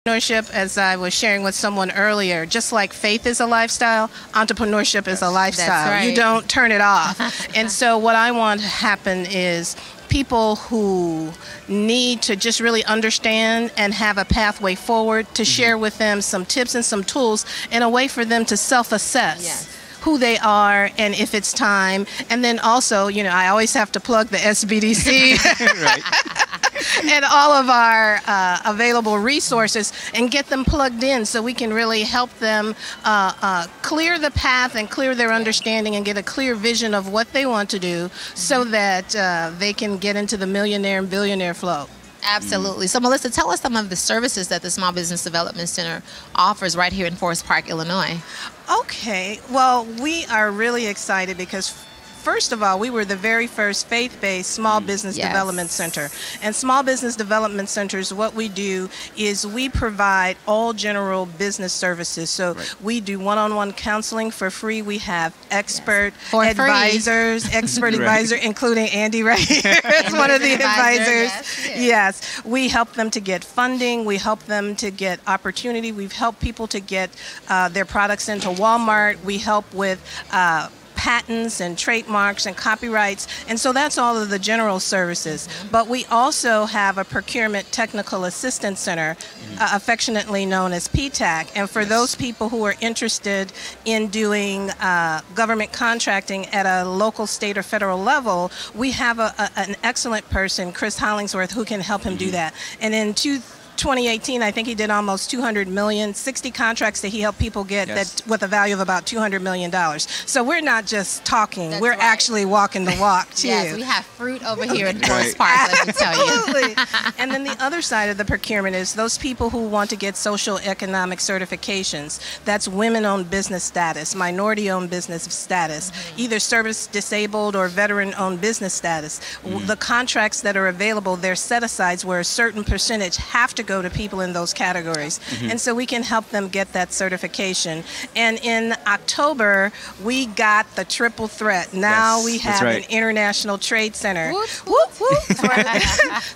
Entrepreneurship, as I was sharing with someone earlier, just like faith is a lifestyle, entrepreneurship is a lifestyle. That's right. You don't turn it off. And so what I want to happen is people who need to just really understand and have a pathway forward to share with them some tips and some tools and a way for them to self-assess. Who they are and if it's time. And then also, I always have to plug the SBDC and all of our available resources and get them plugged in so we can really help them clear the path and clear their understanding and get a clear vision of what they want to do so that they can get into the millionaire and billionaire flow. Absolutely. So, Melissa, tell us some of the services that the Small Business Development Center offers right here in Forest Park, Illinois. Okay. Well, we are really excited because first of all, we were the very first faith-based small business development center. And small business development centers, what we do is we provide all general business services. So we do one-on-one counseling for free. We have expert advisors, advisor, including Andy right here as one of the advisors. Yes. We help them to get funding. We help them to get opportunity. We've helped people to get their products into Walmart. We help with patents and trademarks and copyrights, and so that's all of the general services. But we also have a procurement technical assistance center, affectionately known as PTAC, and for those people who are interested in doing government contracting at a local, state, or federal level, we have an excellent person, Chris Hollingsworth, who can help him do that. And in 2018, I think he did almost 200 million, 60 contracts that he helped people get that with a value of about $200 million. So we're not just talking, we're actually walking the walk too. Yes, we have fruit over here in Forest Park, let me tell you. Absolutely. And then the other side of the procurement is those people who want to get social economic certifications. That's women-owned business status, minority-owned business status, either service disabled or veteran-owned business status. The contracts that are available, they're set-asides where a certain percentage have to go to people in those categories. And so we can help them get that certification. And in October, we got the triple threat. Now we have an international trade center.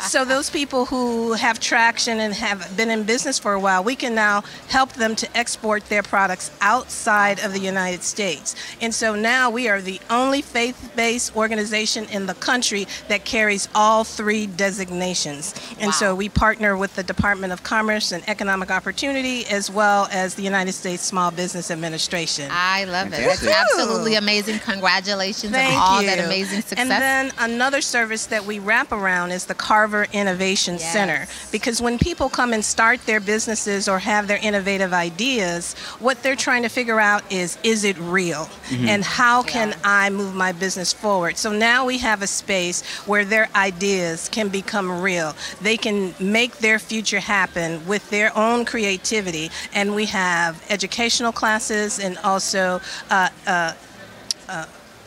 So those people who have traction and have been in business for a while, we can now help them to export their products outside of the United States. And so now we are the only faith-based organization in the country that carries all three designations. And so we partner with the Department of Commerce and Economic Opportunity, as well as the United States Small Business Administration. I love it. That's absolutely amazing. Congratulations on all that amazing success. And then another service that we wrap around is the Carver Innovation Center. Because when people come and start their businesses or have their innovative ideas, what they're trying to figure out is it real? And how can I move my business forward? So now we have a space where their ideas can become real. They can make their future happen with their own creativity, and we have educational classes and also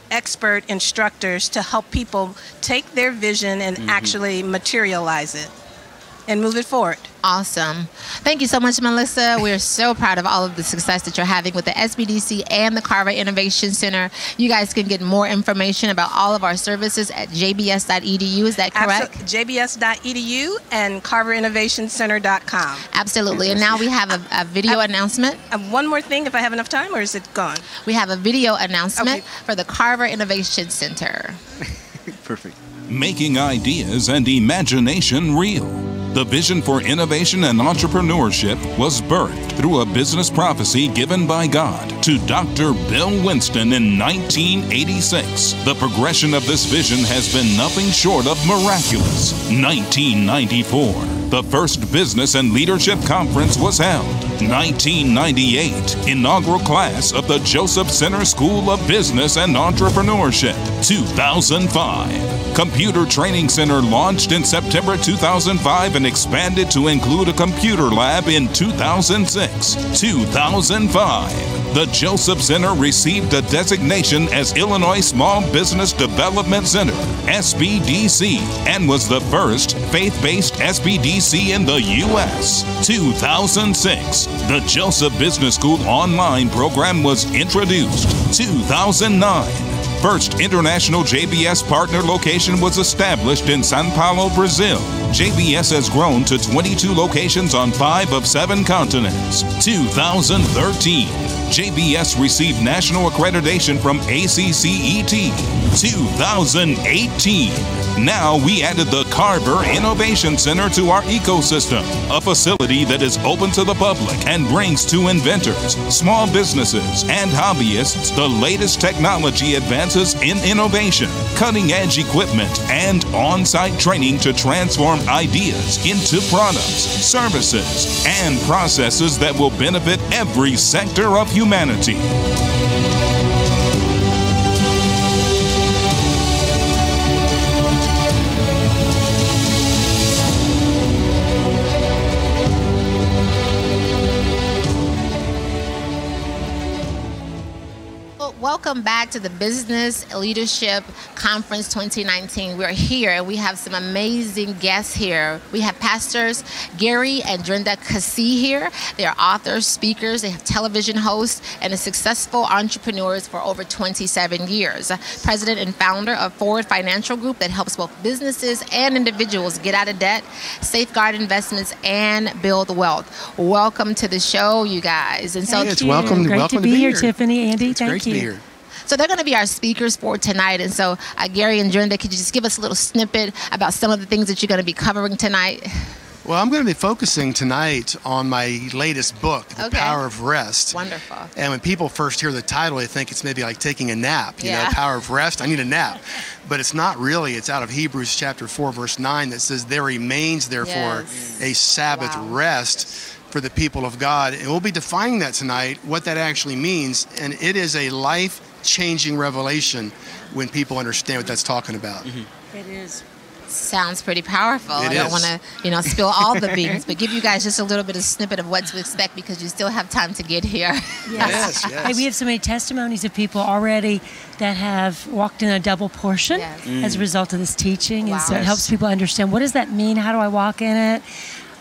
expert instructors to help people take their vision and actually materialize it and move it forward. Awesome. Thank you so much, Melissa. We're so proud of all of the success that you're having with the SBDC and the Carver Innovation Center. You guys can get more information about all of our services at jbs.edu. Is that correct? jbs.edu and carverinnovationcenter.com. Absolutely. And now we have a video announcement. One more thing, if I have enough time, or is it gone? We have a video announcement for the Carver Innovation Center. Perfect. Making ideas and imagination real. The vision for innovation and entrepreneurship was birthed through a business prophecy given by God to Dr. Bill Winston in 1986. The progression of this vision has been nothing short of miraculous. 1994, the first Business and Leadership Conference was held. 1998, inaugural class of the Joseph Center School of Business and Entrepreneurship. 2005, Computer Training Center launched in September 2005 and expanded to include a computer lab in 2006. 2005, the Joseph Center received a designation as Illinois Small Business Development Center, SBDC, and was the first faith-based SBDC in the U.S. 2006, the Joseph Business School online program was introduced. 2009, first international JBS partner location was established in São Paulo, Brazil. JBS has grown to 22 locations on 5 of 7 continents. 2013, JBS received national accreditation from ACCET. 2018, now we added the Carver Innovation Center to our ecosystem, a facility that is open to the public and brings to inventors, small businesses, and hobbyists the latest technology advances in innovation, cutting-edge equipment, and on-site training to transform ideas into products, services, and processes that will benefit every sector of humanity. Welcome back to the Business Leadership Conference 2019. We're here and we have some amazing guests here. We have pastors Gary and Drenda Kassi here. They are authors, speakers, they have television hosts, and are successful entrepreneurs for over 27 years. President and founder of Forward Financial Group that helps both businesses and individuals get out of debt, safeguard investments, and build wealth. Welcome to the show, you guys. And so it's welcome to be here, Tiffany, Andy. Thank you. Here. So they're going to be our speakers for tonight. And so Gary and Drenda, could you just give us a little snippet about some of the things that you're going to be covering tonight? Well, I'm going to be focusing tonight on my latest book, The Power of Rest. Wonderful. And when people first hear the title, they think it's maybe like taking a nap. You know, Power of Rest, I need a nap. But it's not really. It's out of Hebrews chapter 4, verse 9 that says, there remains, therefore, a Sabbath rest for the people of God. And we'll be defining that tonight, what that actually means. And it is a life-changing revelation when people understand what that's talking about. Mm-hmm. It is. Sounds pretty powerful. I don't want to, spill all the beans, but give you guys just a little bit of snippet of what to expect because you still have time to get here. Yes. Hey, we have so many testimonies of people already that have walked in a double portion as a result of this teaching. And so it helps people understand, what does that mean? How do I walk in it?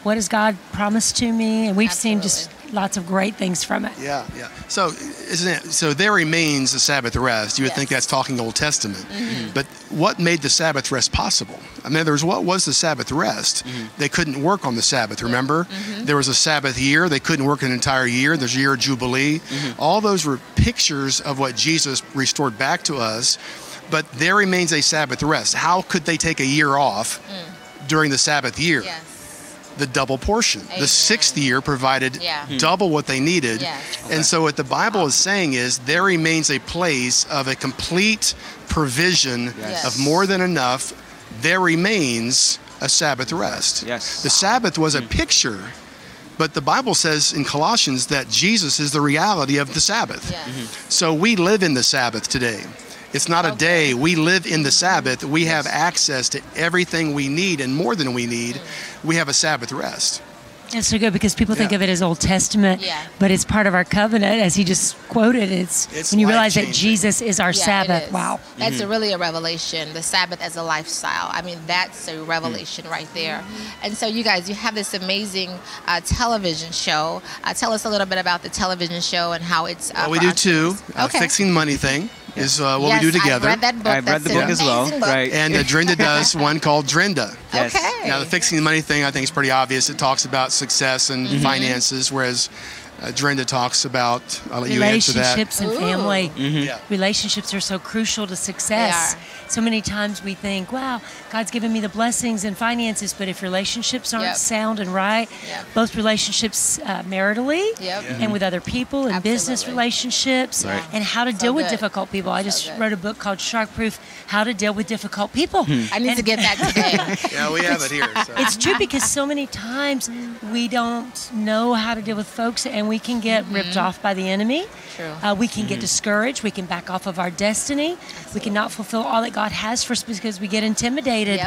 What has God promised to me? And we've seen just lots of great things from it. Yeah. So, so there remains a Sabbath rest. You would think that's talking Old Testament. Mm-hmm. But what made the Sabbath rest possible? I mean, what was the Sabbath rest? Mm-hmm. They couldn't work on the Sabbath, remember? Mm-hmm. There was a Sabbath year. They couldn't work an entire year. There's a year of Jubilee. Mm-hmm. All those were pictures of what Jesus restored back to us. But there remains a Sabbath rest. How could they take a year off during the Sabbath year? Yes. The double portion. Amen. The sixth year provided double what they needed. And so what the Bible is saying is there remains a place of a complete provision of more than enough. There remains a Sabbath rest. Yes. The Sabbath was a picture, but the Bible says in Colossians that Jesus is the reality of the Sabbath. So we live in the Sabbath today. It's not a day. We live in the Sabbath. We have access to everything we need and more than we need. We have a Sabbath rest. It's so good because people think of it as Old Testament, but it's part of our covenant, as he just quoted. It's when you realize that Jesus is our Sabbath. Wow. That's really a revelation, the Sabbath as a lifestyle. I mean, that's a revelation right there. And so you guys, you have this amazing television show. Tell us a little bit about the television show and how it's... well, we do two. Fixing the Money Thing is what we do together. I've read that book. I've read the book as well. Right. And Drenda does one called Drenda. Yes. Okay. Now, the Fixing the Money Thing, I think, is pretty obvious. It talks about success and finances, whereas Drenda talks about, I'll let you answer that. Relationships and family. Relationships are so crucial to success. So many times we think, wow, God's given me the blessings and finances, but if relationships aren't sound and right, both relationships maritally and with other people and business relationships and how to deal with difficult people. I just wrote a book called Shark Proof, How to Deal with Difficult People. I need to get that today. Yeah, we have it here. So. It's true because so many times we don't know how to deal with folks and we can get ripped off by the enemy. True. We can get discouraged. We can back off of our destiny. Absolutely. We cannot fulfill all that God has for us because we get intimidated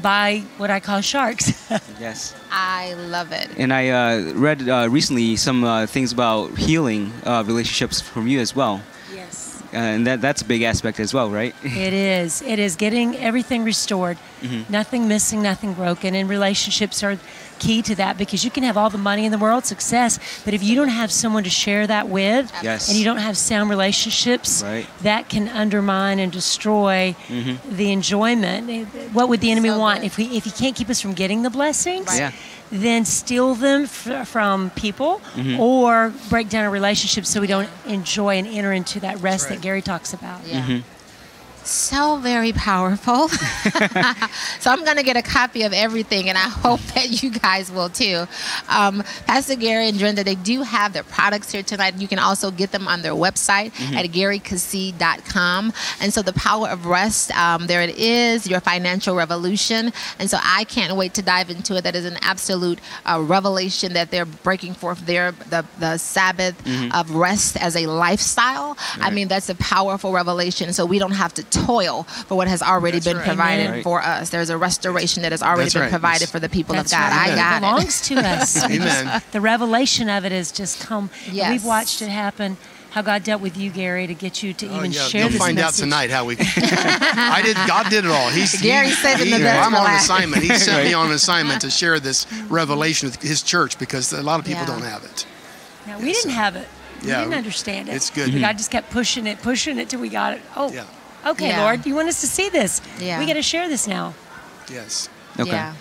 by what I call sharks. Yes. I love it. And I read recently some things about healing relationships from you as well. Yes. And that's a big aspect as well, right? It is. It is getting everything restored. Nothing missing, nothing broken. And relationships are key to that, because you can have all the money in the world, success, but if you don't have someone to share that with, yes. and you don't have sound relationships, right. that can undermine and destroy the enjoyment. What would the enemy want? If he can't keep us from getting the blessings, yeah. then steal them from people or break down a relationship so we don't enjoy and enter into that rest that Gary talks about. Yeah. So very powerful. So I'm going to get a copy of everything, and I hope that you guys will too. Pastor Gary and Drenda, they do have their products here tonight. You can also get them on their website at GaryKassee.com. And so the power of rest, there it is, your financial revolution. And so I can't wait to dive into it. That is an absolute revelation that they're breaking forth there, the Sabbath of rest as a lifestyle. Right. I mean, that's a powerful revelation. So we don't have to toil for what has already been provided for us. There's a restoration that has already been provided for the people of God. Right. I got it belongs to us. Amen. The revelation of it has just come. Yes. We've watched it happen. How God dealt with you, Gary, to get you to even share You'll this find message. out tonight how we. God did it all. Gary's saving the best I'm for on last. assignment. He sent me on an assignment to share this revelation with his church, because a lot of people don't have it. Now, we didn't have it. We didn't understand it. It's good. But God just kept pushing it till we got it. Oh. Yeah. Okay, Lord, you want us to see this? Yeah. We got to share this now. Yes. Okay. Yeah.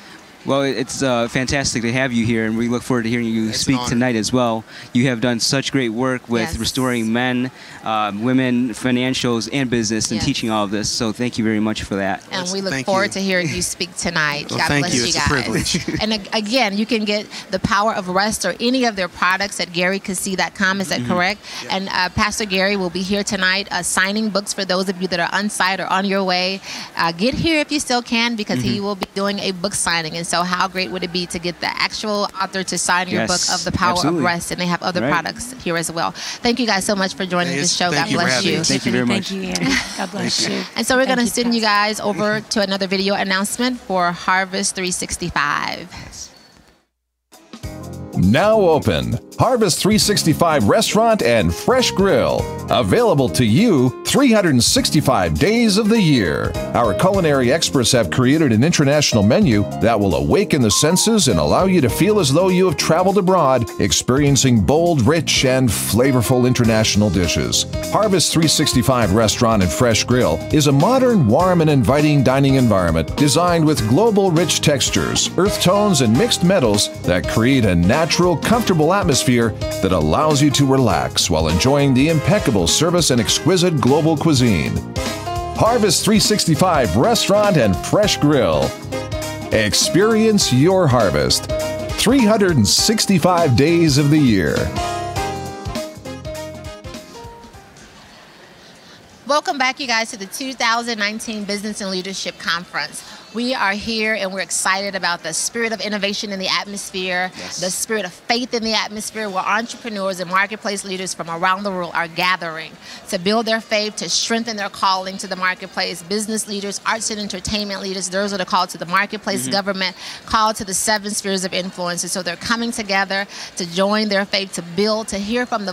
Well, it's fantastic to have you here, and we look forward to hearing you speak tonight as well. You have done such great work with restoring men, women, financials, and business, and teaching all of this. So thank you very much for that. And we look forward to hearing you speak tonight. Well, God thank bless you. you It's guys. a privilege. And again, you can get the Power of Rest or any of their products at GaryKassee.com. Is that correct? Yeah. And Pastor Gary will be here tonight signing books for those of you that are on site or on your way. Get here if you still can, because he will be doing a book signing. And so how great would it be to get the actual author to sign your book of The Power of Rest? And they have other products here as well. Thank you guys so much for joining this show. God bless you. Thank you very much. Thank you, Annie. God bless you. And so we're going to send you guys over to another video announcement for Harvest 365. Now open, Harvest 365 Restaurant and Fresh Grill. Available to you 365 days of the year. Our culinary experts have created an international menu that will awaken the senses and allow you to feel as though you have traveled abroad, experiencing bold, rich, and flavorful international dishes. Harvest 365 Restaurant and Fresh Grill is a modern, warm, and inviting dining environment designed with global rich textures, earth tones, and mixed metals that create a natural, comfortable atmosphere that allows you to relax while enjoying the impeccable service and exquisite global cuisine. Harvest 365 Restaurant and Fresh Grill. Experience your harvest 365 days of the year. Welcome back, you guys, to the 2019 Business and Leadership Conference. We are here and we're excited about the spirit of innovation in the atmosphere, the spirit of faith in the atmosphere, where entrepreneurs and marketplace leaders from around the world are gathering to build their faith, to strengthen their calling to the marketplace. Business leaders, arts and entertainment leaders, those are the called to the marketplace, government, called to the 7 spheres of influence. And so they're coming together to join their faith, to build, to hear from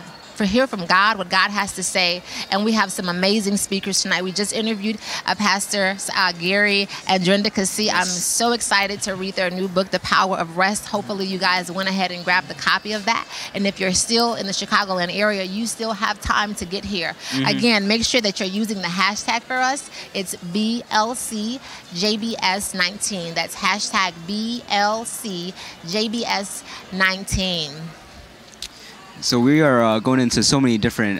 God, what God has to say. And we have some amazing speakers tonight. We just interviewed Pastor Gary and Drenda Kassee. I'm so excited to read their new book, The Power of Rest. Hopefully you guys went ahead and grabbed a copy of that. And if you're still in the Chicagoland area, you still have time to get here. Again, make sure that you're using the hashtag for us. It's BLCJBS19. That's hashtag BLCJBS19. So we are going into so many different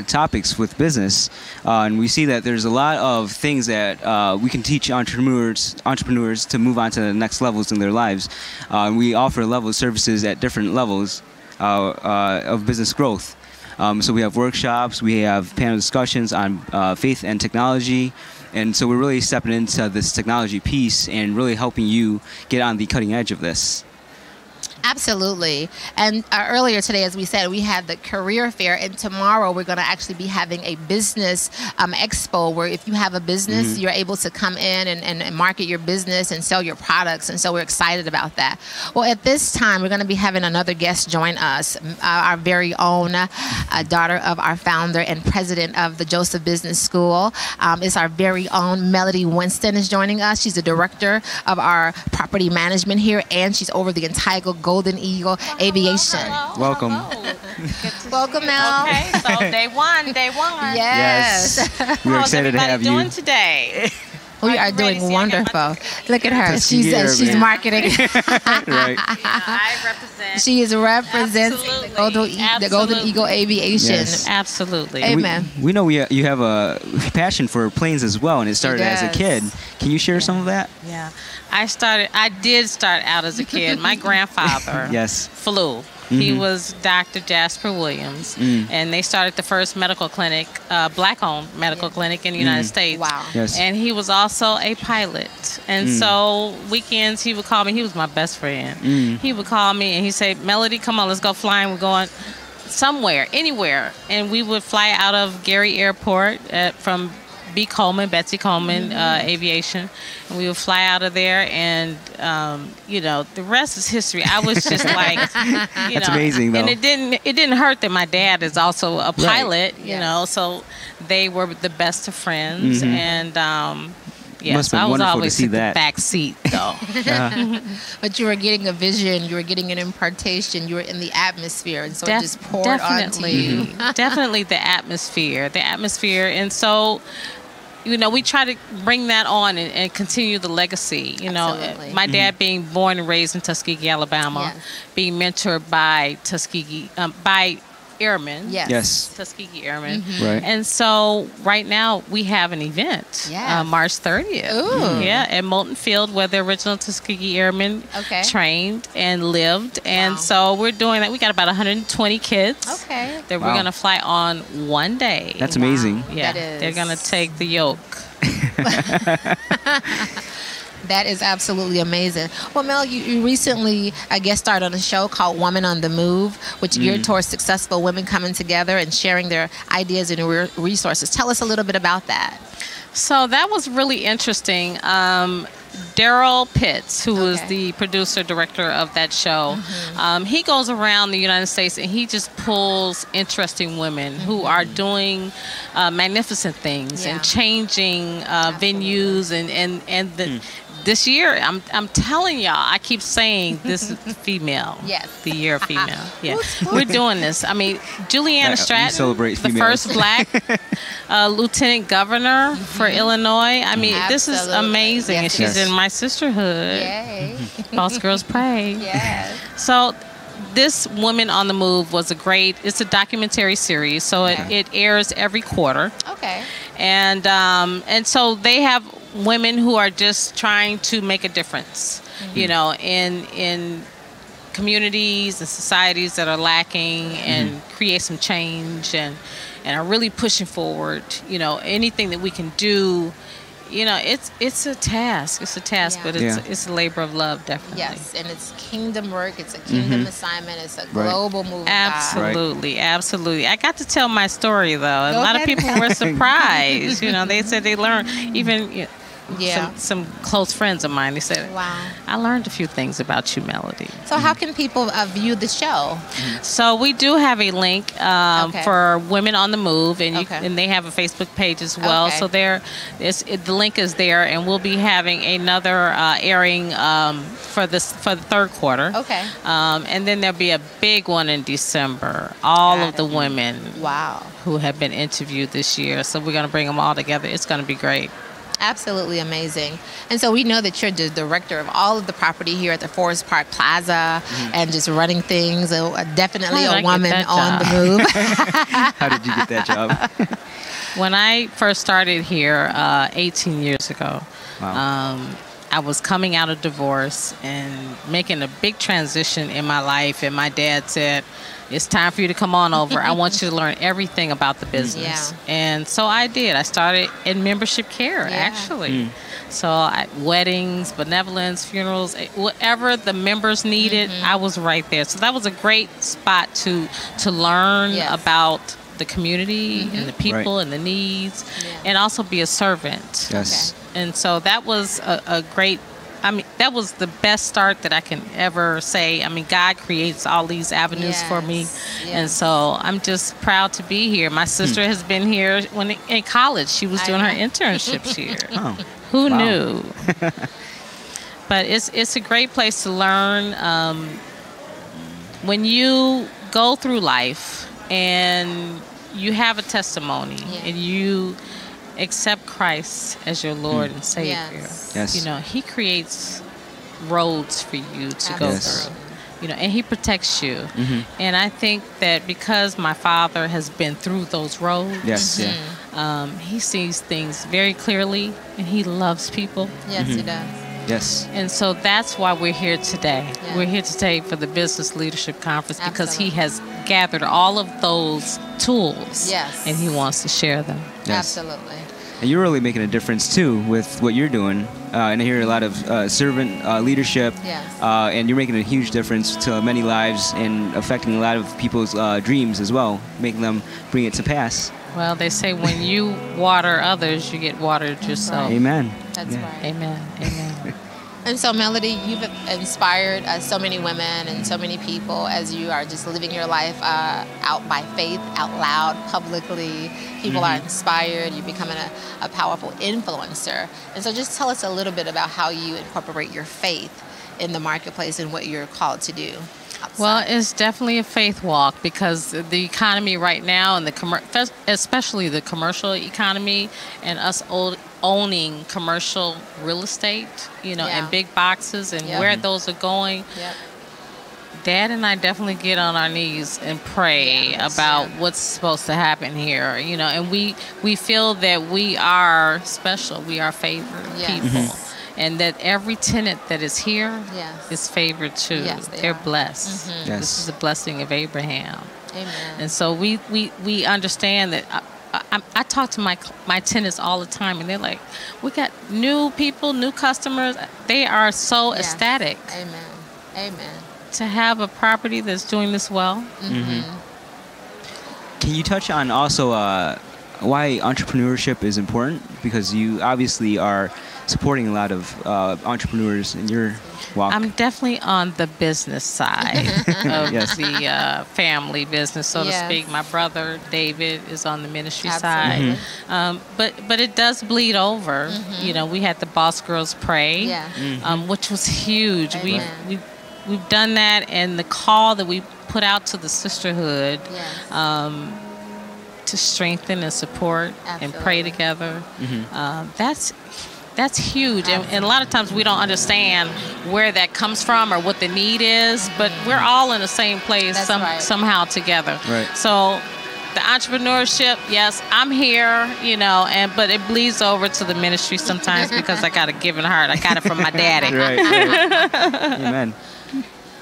topics with business, and we see that there's a lot of things that we can teach entrepreneurs to move on to the next levels in their lives. We offer level of services at different levels of business growth. So we have workshops, we have panel discussions on faith and technology, and so we're really stepping into this technology piece and really helping you get on the cutting edge of this. Absolutely. And earlier today, as we said, we had the career fair, and tomorrow we're going to actually be having a business expo where if you have a business, you're able to come in and market your business and sell your products. And so we're excited about that. Well, at this time, we're going to be having another guest join us, our very own daughter of our founder and president of the Joseph Business School. It's our very own Melody Winston is joining us. She's the director of our property management here, and she's over the entire Golden Eagle Aviation. Welcome. Welcome, Mel. Okay, so day one. Yes. We're excited to have you. How's everybody doing today? We are doing wonderful. Look at her. She's marketing. Right. I represent. She is representing the Golden Eagle Aviation. Yes. Absolutely. Amen. We know you have a passion for planes as well, and it started as a kid. Can you share some of that? Yeah. I did start out as a kid. My grandfather flew. He was Dr. Jasper Williams, and they started the first medical clinic, black-owned medical clinic in the United States. Wow. Yes. And he was also a pilot. And so weekends he would call me. He was my best friend. He would call me and he'd say, Melody, come on, let's go flying. We're going somewhere, anywhere. And we would fly out of Gary Airport from Betsy Coleman Aviation, and we would fly out of there, and the rest is history. I was just like, That's amazing, though. And it didn't hurt that my dad is also a pilot, you know, so they were the best of friends, and yes, I was always in the back seat, though. But you were getting a vision, you were getting an impartation, you were in the atmosphere, and so it just poured onto you. Definitely the atmosphere, and so. We try to bring that on and continue the legacy. Absolutely. My dad being born and raised in Tuskegee, Alabama, being mentored by Airmen. Yes. Tuskegee Airmen. Right. And so right now we have an event, March 30th. Ooh. Yeah, at Moulton Field where the original Tuskegee Airmen trained and lived. And so we're doing that. We got about 120 kids that we're going to fly on one day. That's amazing. Yeah, they're going to take the yoke. That is absolutely amazing. Well, Mel, you recently, I guess, started on a show called Woman on the Move, which geared towards successful women coming together and sharing their ideas and resources. Tell us a little bit about that. So that was really interesting. Daryl Pitts, who was the producer, director of that show, he goes around the United States and he just pulls interesting women who are doing magnificent things and changing venues and this year, I'm telling y'all, I keep saying this is female. The year of female. We're doing this. I mean, Juliana Stratton, the first black lieutenant governor for Illinois. I mean, this is amazing. And she's in my sisterhood. Yay. Boss Girls Pray. So this Women on the Move was it's a documentary series. So it airs every quarter. And so they have women who are just trying to make a difference, in communities and societies that are lacking and create some change and are really pushing forward, anything that we can do. It's a task. It's a task, but it's a labor of love, definitely. Yes, and it's kingdom work. It's a kingdom assignment. It's a global move. Absolutely, absolutely. I got to tell my story, though. A lot of people were surprised. They said they learned, even some close friends of mine. They said, "Wow, I learned a few things about you, Melody." So how can people view the show? So we do have a link for Women on the Move, and and they have a Facebook page as well. So the link is there, and we'll be having another airing for the third quarter. And then there'll be a big one in December. All of the women who have been interviewed this year. So we're going to bring them all together. It's going to be great. Absolutely amazing. And so we know that you're the director of all of the property here at the Forest Park Plaza and just running things. Definitely a woman on the move. How did you get that job? When I first started here 18 years ago, I was coming out of divorce and making a big transition in my life. And my dad said, it's time for you to come on over. I want you to learn everything about the business. And so I did. I started in membership care, actually. So weddings, benevolence, funerals, whatever the members needed, I was right there. So that was a great spot to learn about the community and the people and the needs, and also be a servant. Yes. Okay. And so that was a great, I mean, that was the best start that I can ever say. I mean, God creates all these avenues for me. And so I'm just proud to be here. My sister has been here when in college. She was doing her internships here. Oh. Who knew? But it's a great place to learn. When you go through life and you have a testimony and you accept Christ as your Lord and Savior, you know, He creates roads for you to go through. You know, and He protects you. And I think that because my father has been through those roads, he sees things very clearly, and he loves people. Yes, he does. Yes. And so that's why we're here today. We're here today for the Business Leadership Conference because he has gathered all of those tools. And he wants to share them. Absolutely. And you're really making a difference too with what you're doing. And I hear a lot of servant leadership. And you're making a huge difference to many lives and affecting a lot of people's dreams as well, making them bring it to pass. Well, they say when you water others, you get watered yourself. Amen. That's right. Amen. Amen. And so, Melody, you've inspired so many women and so many people as you are just living your life out by faith, out loud, publicly. People are inspired. You're becoming a powerful influencer. And so just tell us a little bit about how you incorporate your faith in the marketplace and what you're called to do. Outside. Well, it's definitely a faith walk because the economy right now, and especially the commercial economy, and us owning commercial real estate, you know, and big boxes, and where those are going. Dad and I definitely get on our knees and pray about what's supposed to happen here, you know, and we feel that we are special, we are favored people. And that every tenant that is here is favored too. They're blessed. This is a blessing of Abraham. Amen. And so we understand that. I talk to my tenants all the time, and they're like, "We got new people, new customers. They are so ecstatic." Amen. Amen. To have a property that's doing this well. Can you touch on also why entrepreneurship is important? Because you obviously are supporting a lot of entrepreneurs in your walk. I'm definitely on the business side of the family business, so to speak. My brother David is on the ministry side, but it does bleed over. You know, we had the Boss Girls Pray, which was huge. We've done that, and the call that we put out to the sisterhood to strengthen and support and pray together. That's huge, and a lot of times we don't understand where that comes from or what the need is, but we're all in the same place somehow together. So the entrepreneurship, yes, I'm here, you know, but it bleeds over to the ministry sometimes because I got a giving heart. I got it from my daddy. Amen.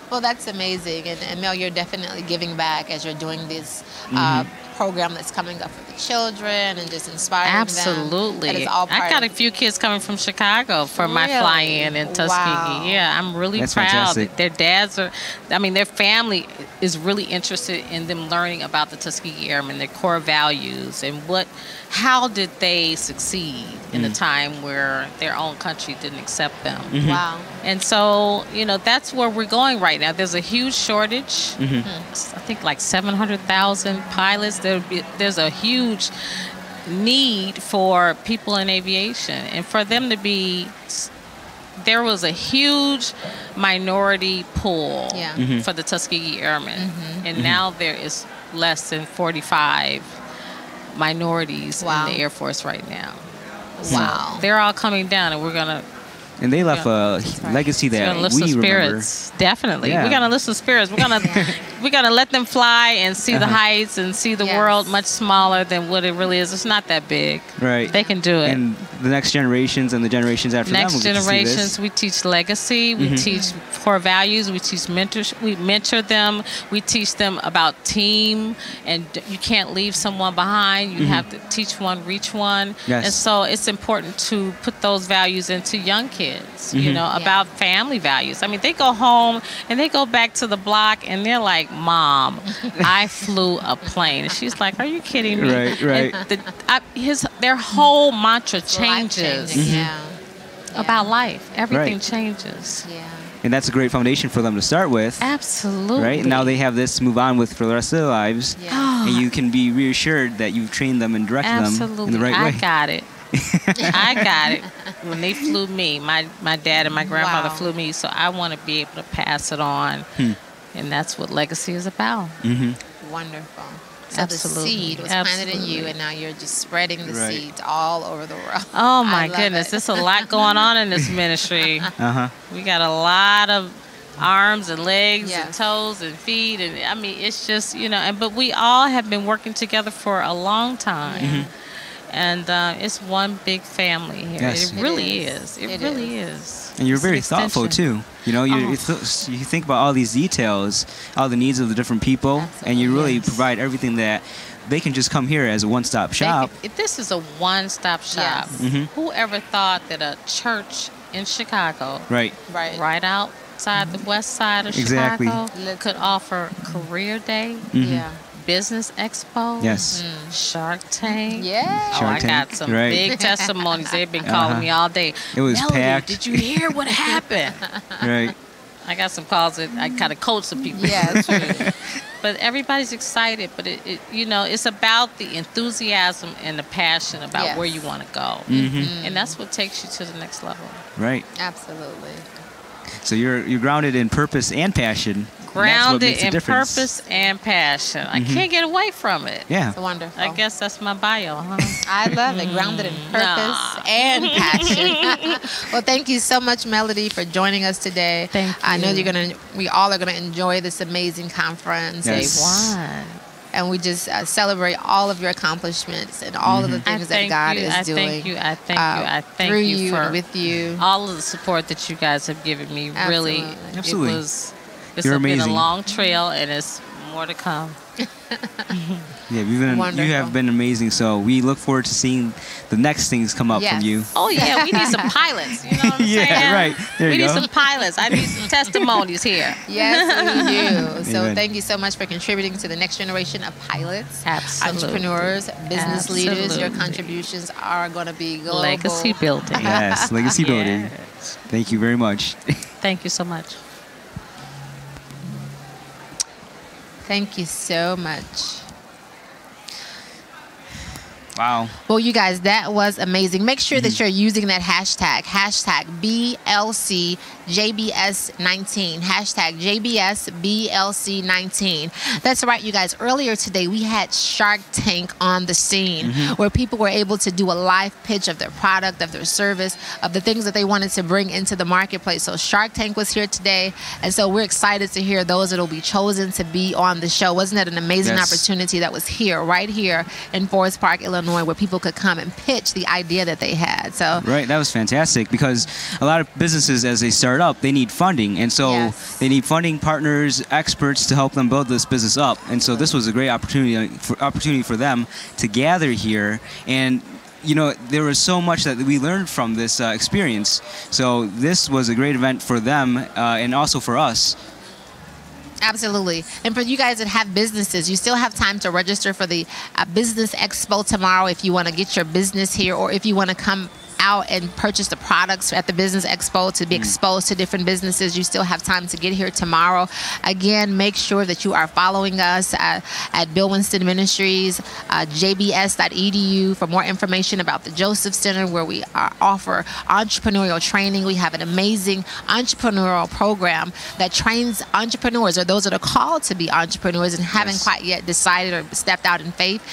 Well, that's amazing. And Mel, you're definitely giving back as you're doing this program that's coming up for the children and just inspiring them. Absolutely. I got a few kids coming from Chicago for my fly-in in Tuskegee. Yeah, I'm really proud. Fantastic. Their dads their family is really interested in them learning about the Tuskegee Airmen, their core values, and how did they succeed in a time where their own country didn't accept them. Wow. And so, you know, that's where we're going right now. There's a huge shortage. I think like 700,000 pilots. There's a huge need for people in aviation. And for them to be, there was a huge minority pool for the Tuskegee Airmen. And now there is less than 45 minorities in the Air Force right now. Wow. They're all coming down, and we're going to... And they left a legacy that we remember. Spirits. Definitely. We're going to lift some spirits. We're going to let them fly and see the heights and see the world much smaller than what it really is. It's not that big. Right. They can do it. And the next generations and the generations after them will get to see this. Next generations, we teach legacy. We teach core values. We teach we mentor them. We teach them about team, and you can't leave someone behind. You have to teach one, reach one. Yes. And so it's important to put those values into young kids, you know, about family values. I mean, they go home and they go back to the block and they're like, Mom, I flew a plane. And she's like, are you kidding me? Right. And their whole mantra changes about life. Everything changes. Yeah. And that's a great foundation for them to start with. Absolutely. Right? And now they have this to move on with for the rest of their lives. Yeah. And you can be reassured that you've trained them and directed them in the right way. I got it. I got it. When they flew me, my dad and my grandfather flew me, so I want to be able to pass it on. And that's what legacy is about. Wonderful. So Absolutely. the seed was planted in you, and now you're just spreading the seeds all over the world. Oh my goodness, there's a lot going on in this ministry. We got a lot of arms and legs and toes and feet, and I mean, it's just, you know, but we all have been working together for a long time. And it's one big family here. Yes. It really is. It really is. And you're very thoughtful too. You know, you think about all these details, all the needs of the different people, and you really provide everything that they can just come here as a one-stop shop. This is a one-stop shop. Whoever thought that a church in Chicago, right outside the west side of Chicago, could offer career day, business expo, Shark Tank. I got some big testimonies. They've been calling me all day. It was Melody, packed. did you hear what happened? I got some calls that I kind of coach some people. But everybody's excited. But it you know, it's about the enthusiasm and the passion about where you want to go, and that's what takes you to the next level. Right. Absolutely. So you're grounded in purpose and passion. Grounded in purpose and passion. I can't get away from it. Yeah. It's wonderful. I guess that's my bio, huh? I love it. Grounded in purpose and passion. Well, thank you so much, Melody, for joining us today. Thank you. I know we all are gonna enjoy this amazing conference. Yes. Day one. And we just celebrate all of your accomplishments and all of the things that God is doing. I thank you for with you. all of the support that you guys have given me. Absolutely. Really, Absolutely. It's You're been amazing. a long trail, and it's more to come. Yeah, you have been amazing. So we look forward to seeing the next things come up from you. Oh yeah, we need some pilots. You know what I'm saying? Right. There we you go. need some pilots. I need some testimonies here. Yes, we do. So Amen. thank you so much for contributing to the next generation of pilots, Absolutely. entrepreneurs, business leaders. Your Absolutely. contributions are going to be global. Legacy building. Yes, legacy building. Yes. Thank you very much. Thank you so much. Thank you so much. Wow. Well, you guys, that was amazing. Make sure that you're using that hashtag BLCJBS19, hashtag JBSBLC19. That's right, you guys. Earlier today, we had Shark Tank on the scene where people were able to do a live pitch of their product, of their service, of the things that they wanted to bring into the marketplace. So Shark Tank was here today, and so we're excited to hear those that will be chosen to be on the show. Wasn't that an amazing opportunity that was here, right here in Forest Park, Illinois, where people could come and pitch the idea that they had. So right, that was fantastic, because a lot of businesses, as they start up, they need funding, and so they need funding partners, experts to help them build this business up. And so this was a great opportunity for them to gather here. And you know, there was so much that we learned from this experience. So this was a great event for them and also for us. Absolutely. And for you guys that have businesses, you still have time to register for the Business Expo tomorrow if you want to get your business here, or if you want to come out and purchase the products at the Business Expo to be exposed to different businesses. You still have time to get here tomorrow. Again, make sure that you are following us at Bill Winston Ministries, jbs.edu for more information about the Joseph Center, where we offer entrepreneurial training. We have an amazing entrepreneurial program that trains entrepreneurs, or those that are called to be entrepreneurs and haven't quite yet decided or stepped out in faith.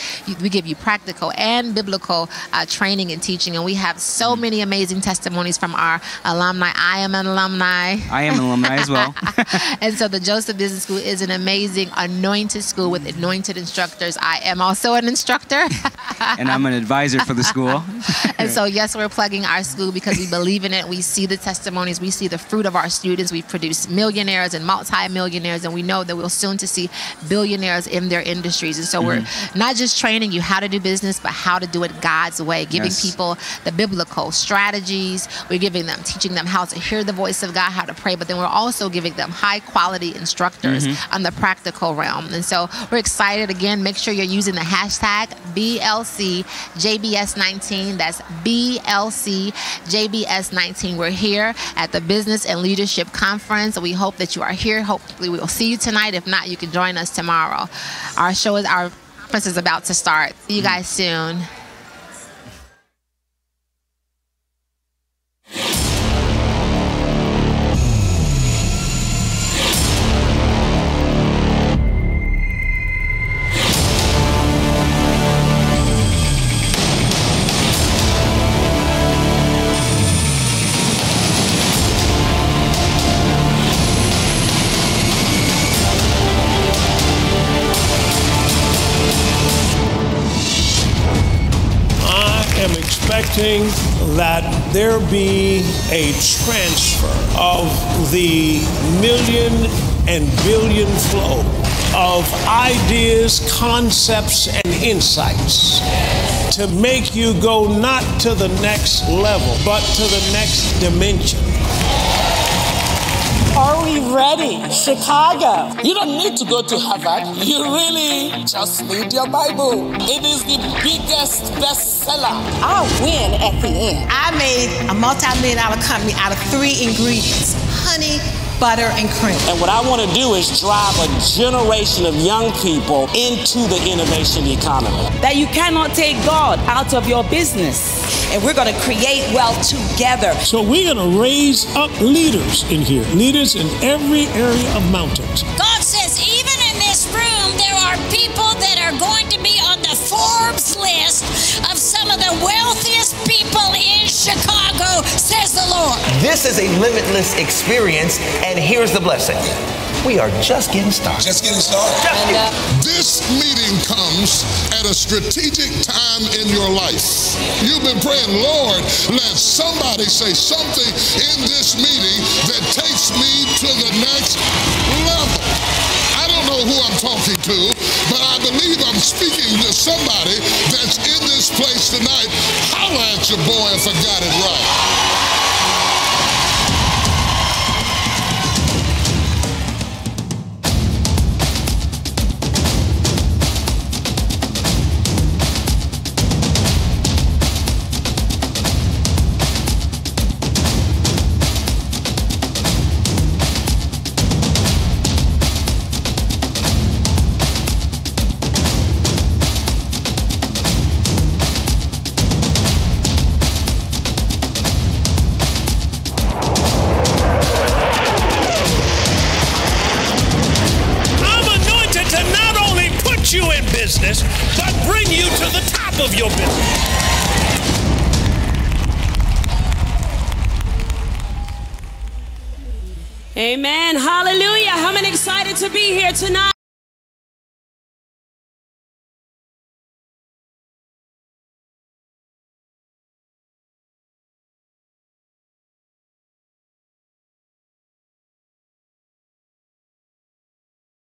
We give you practical and biblical training and teaching, and we have So many amazing testimonies from our alumni. I am an alumni. I am an alumni as well. And so the Joseph Business School is an amazing anointed school with anointed instructors. I am also an instructor. And I'm an advisor for the school. And so, yes, we're plugging our school because we believe in it. We see the testimonies. We see the fruit of our students. We've produced millionaires and multi-millionaires, and we know that we'll soon to see billionaires in their industries. And so we're not just training you how to do business, but how to do it God's way, giving people the biblical strategies. We're teaching them how to hear the voice of God, how to pray, but then we're also giving them high-quality instructors on the practical realm. And so we're excited. Again, make sure you're using the hashtag BLCJBS19. That's BLCJBS19. We're here at the Business and Leadership Conference. We hope that you are here. Hopefully we will see you tonight. If not, you can join us tomorrow. Our conference is about to start. See you guys soon. Expecting that there be a transfer of the million and billion flow of ideas, concepts, and insights to make you go not to the next level, but to the next dimension. Are we ready? Chicago. You don't need to go to Harvard. You really just need your Bible. It is the biggest bestseller. I'll win at the end. I made a multi-million-dollar company out of 3 ingredients: honey, butter, and cream. And what I want to do is drive a generation of young people into the innovation economy. That you cannot take God out of your business. And we're going to create wealth together. So we're going to raise up leaders in here, leaders in every area of mountains. God says even in this room, there are people that are going to be on the Forbes list of some of the wealthiest people in Chicago, says the Lord. This is a limitless experience, and here's the blessing. We are just getting started. Just getting started. This meeting comes at a strategic time in your life. You've been praying, Lord, let somebody say something in this meeting that takes me to the next level. I don't know who I'm talking to, but I believe I'm speaking to somebody that's in this place tonight. Holla at your boy if I got it right. But bring you to the top of your business. Amen. Hallelujah. How many excited to be here tonight?